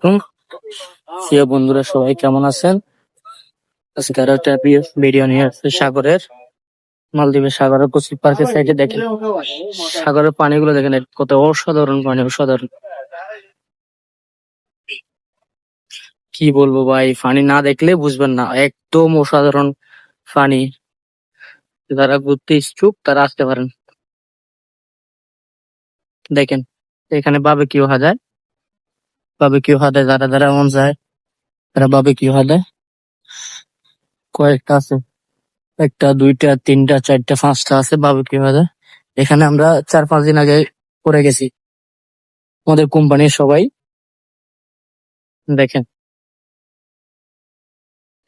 হুম, প্রিয় বন্ধুরা সবাই কেমন আছেন? আজকে আরো একটা ভিডিও নিয়ে আসছে সাগরের, মালদ্বীপের সাগরের কচি পার্কের সাইডে দেখেন সাগরের পানিগুলো দেখেন কত অসাধারণ পানি, অসাধারণ। কি বলবো ভাই, পানি না দেখলে বুঝবেন না, একদম অসাধারণ পানি। যারা ঘুরতে ইচ্ছুক তারা আসতে পারেন। দেখেন এখানে বারবিকিউ হাজায়, যারা যারা মন যায় তারা বারবিকিউ হাজায় কয়েকটা আছে, একটা দুইটা তিনটা চারটা পাঁচটা আছে বারবিকিউ হাজায়। এখানে আমরা 4-5 দিন আগে করে গেছি, আমাদের কোম্পানির সবাই। দেখেন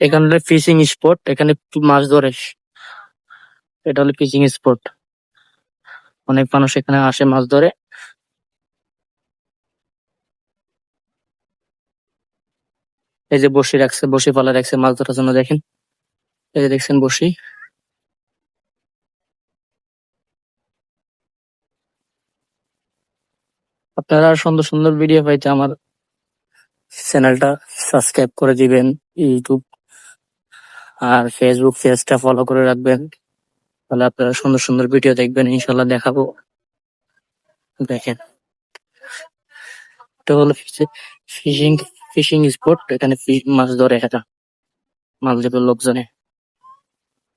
এখানে হলো ফিশিং স্পট, এখানে মাছ ধরে। এটা হলো ফিশিং স্পট, অনেক মানুষ এখানে আসে মাছ ধরে। এই যে বসি রাখছে, বসি পালা রাখছে মাছ ধরার জন্য, দেখেন। এই যে দেখছেন বসি। আপনারা আর সুন্দর সুন্দর ভিডিও পাইতে আমার চ্যানেলটা সাবস্ক্রাইব করে দিবেন, ইউটিউব আর ফেসবুক পেজটা ফলো করে রাখবেন। তাহলে আপনারা সুন্দর সুন্দর ভিডিও দেখবেন, ইনশাল্লাহ দেখাবো। দেখেন এটা হলো ফিশিং ফিশিং স্পট, এখানে মাছ ধরে এরা, মালদ্বীপের লোকজনে।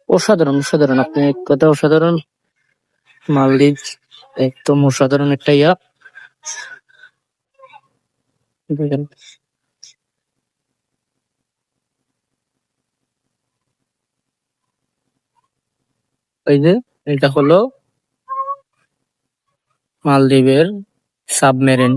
অসাধারণ অসাধারণ, আপনি এক কথা অসাধারণ। মালদ্বীপ একদম অসাধারণ একটা ইয়া। দেখেন এই যে এটা হলো মালদ্বীপের সাবমেরিন।